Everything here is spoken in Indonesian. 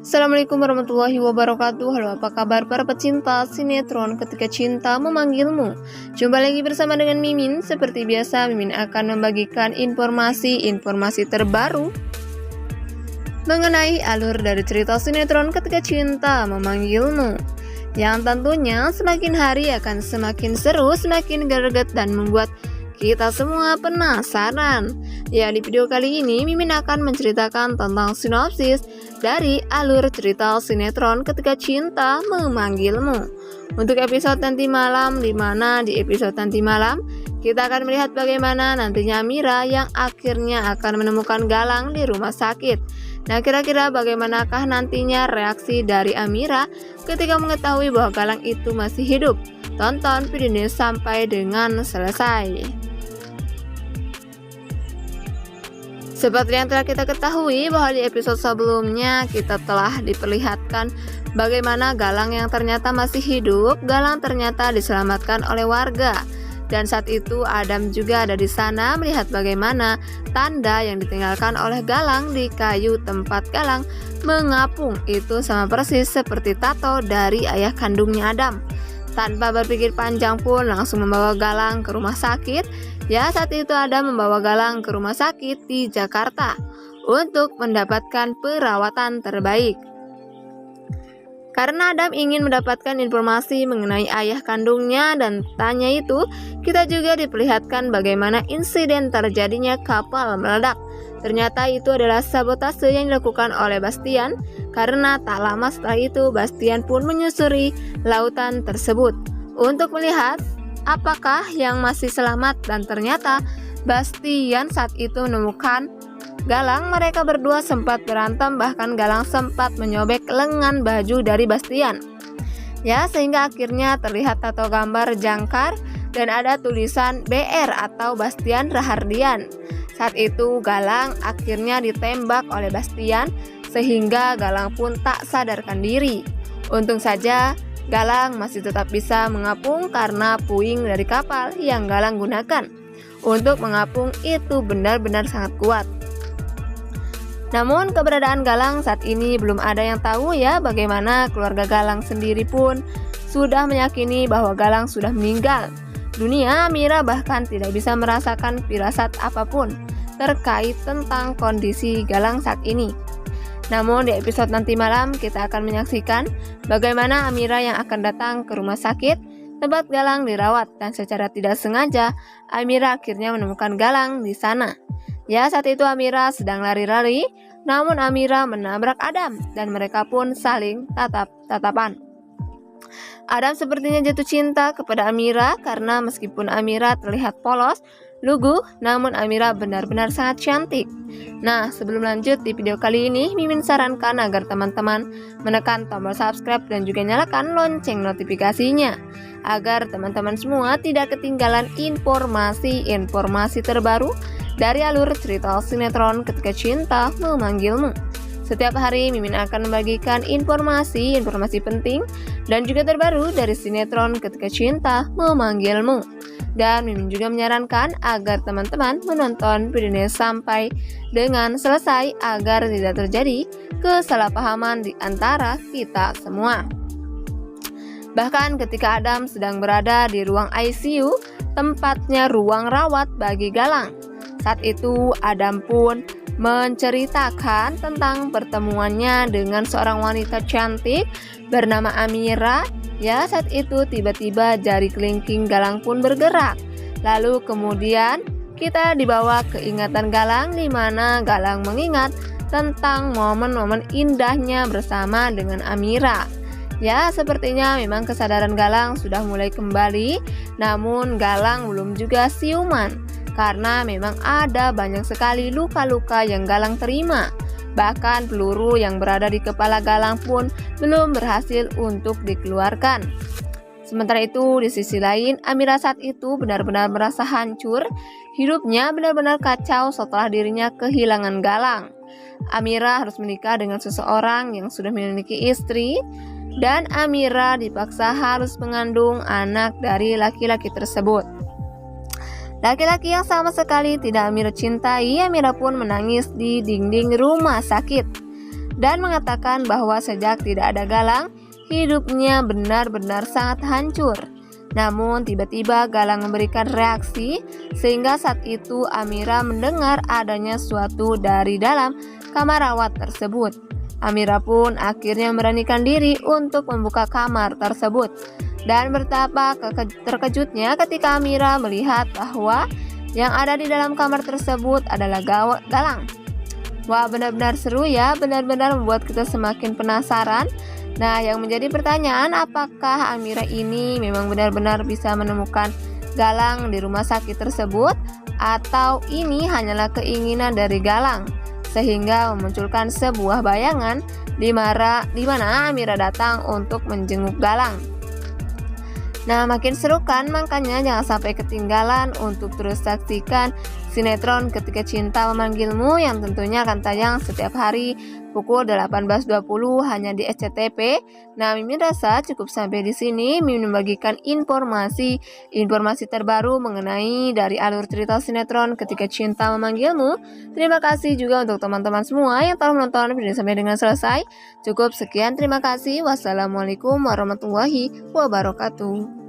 Assalamualaikum warahmatullahi wabarakatuh. Halo, apa kabar para pecinta sinetron Ketika Cinta Memanggilmu? Jumpa lagi bersama dengan Mimin. Seperti biasa, Mimin akan membagikan informasi terbaru mengenai alur dari cerita sinetron Ketika Cinta Memanggilmu, yang tentunya semakin hari akan semakin seru, semakin greget dan membuat kita semua penasaran. Ya, di video kali ini Mimin akan menceritakan tentang sinopsis dari alur cerita sinetron Ketika Cinta Memanggilmu untuk episode nanti malam, di mana di episode nanti malam kita akan melihat bagaimana nantinya Amira yang akhirnya akan menemukan Galang di rumah sakit. Nah, kira-kira bagaimanakah nantinya reaksi dari Amira ketika mengetahui bahwa Galang itu masih hidup? Tonton video ini sampai dengan selesai. Seperti yang telah kita ketahui bahwa di episode sebelumnya kita telah diperlihatkan bagaimana Galang yang ternyata masih hidup, Galang ternyata diselamatkan oleh warga. Dan saat itu Adam juga ada di sana melihat bagaimana tanda yang ditinggalkan oleh Galang di kayu tempat Galang mengapung. Itu sama persis seperti tato dari ayah kandungnya Adam. Tanpa berpikir panjang pun langsung membawa Galang ke rumah sakit. Ya, saat itu Adam membawa Galang ke rumah sakit di Jakarta untuk mendapatkan perawatan terbaik. Karena Adam ingin mendapatkan informasi mengenai ayah kandungnya, dan tanya itu kita juga diperlihatkan bagaimana insiden terjadinya kapal meledak. Ternyata itu adalah sabotase yang dilakukan oleh Bastian, karena tak lama setelah itu Bastian pun menyusuri lautan tersebut untuk melihat apakah yang masih selamat, dan ternyata Bastian saat itu menemukan Galang. Mereka berdua sempat berantem, bahkan Galang sempat menyobek lengan baju dari Bastian. Ya, sehingga akhirnya terlihat tato gambar jangkar dan ada tulisan BR atau Bastian Rahardian. Saat itu Galang akhirnya ditembak oleh Bastian sehingga Galang pun tak sadarkan diri. Untung saja Galang masih tetap bisa mengapung karena puing dari kapal yang Galang gunakan untuk mengapung itu benar-benar sangat kuat. Namun keberadaan Galang saat ini belum ada yang tahu ya, bagaimana keluarga Galang sendiri pun sudah meyakini bahwa Galang sudah meninggal dunia. Amira bahkan tidak bisa merasakan firasat apapun terkait tentang kondisi Galang saat ini. Namun di episode nanti malam kita akan menyaksikan bagaimana Amira yang akan datang ke rumah sakit tempat Galang dirawat, dan secara tidak sengaja Amira akhirnya menemukan Galang di sana. Ya, saat itu Amira sedang lari-lari, namun Amira menabrak Adam dan mereka pun saling tatap-tatapan. Adam sepertinya jatuh cinta kepada Amira karena meskipun Amira terlihat polos, lugu, namun Amira benar-benar sangat cantik. Nah, sebelum lanjut di video kali ini, Mimin sarankan agar teman-teman menekan tombol subscribe dan juga nyalakan lonceng notifikasinya, agar teman-teman semua tidak ketinggalan informasi terbaru dari alur cerita sinetron Ketika Cinta Memanggilmu. Setiap hari Mimin akan membagikan informasi penting dan juga terbaru dari sinetron Ketika Cinta Memanggilmu. Dan Mimin juga menyarankan agar teman-teman menonton video ini sampai dengan selesai agar tidak terjadi kesalahpahaman di antara kita semua. Bahkan ketika Adam sedang berada di ruang ICU, tempatnya ruang rawat bagi Galang, saat itu Adam pun menceritakan tentang pertemuannya dengan seorang wanita cantik bernama Amira. Ya, saat itu tiba-tiba jari kelingking Galang pun bergerak. Lalu kemudian kita dibawa ke ingatan Galang, di mana Galang mengingat tentang momen-momen indahnya bersama dengan Amira. Ya, sepertinya memang kesadaran Galang sudah mulai kembali, namun Galang belum juga siuman karena memang ada banyak sekali luka-luka yang Galang terima. Bahkan peluru yang berada di kepala Galang pun belum berhasil untuk dikeluarkan. Sementara itu di sisi lain, Amira saat itu benar-benar merasa hancur. Hidupnya benar-benar kacau setelah dirinya kehilangan Galang. Amira harus menikah dengan seseorang yang sudah memiliki istri, dan Amira dipaksa harus mengandung anak dari laki-laki tersebut. Laki-laki yang sama sekali tidak Amira cintai. Amira pun menangis di dinding rumah sakit. dan mengatakan bahwa sejak tidak ada Galang, hidupnya benar-benar sangat hancur. Namun tiba-tiba Galang memberikan reaksi sehingga saat itu Amira mendengar adanya sesuatu dari dalam kamar rawat tersebut. Amira pun akhirnya memberanikan diri untuk membuka kamar tersebut. Dan betapa terkejutnya ketika Amira melihat bahwa yang ada di dalam kamar tersebut adalah Galang. Wah, benar-benar seru ya, benar-benar membuat kita semakin penasaran. Nah, yang menjadi pertanyaan, apakah Amira ini memang benar-benar bisa menemukan Galang di rumah sakit tersebut, atau ini hanyalah keinginan dari Galang sehingga memunculkan sebuah bayangan di mana Amira datang untuk menjenguk Galang. Nah, makin seru kan? Makanya jangan sampai ketinggalan untuk terus saksikan sinetron Ketika Cinta Memanggilmu yang tentunya akan tayang setiap hari pukul 18.20 hanya di SCTV. Nah, Mimin rasa cukup sampai di sini. Mimin membagikan informasi terbaru mengenai dari alur cerita sinetron Ketika Cinta Memanggilmu. Terima kasih juga untuk teman-teman semua yang telah menonton video sampai dengan selesai. Cukup sekian, terima kasih. Wassalamualaikum warahmatullahi wabarakatuh.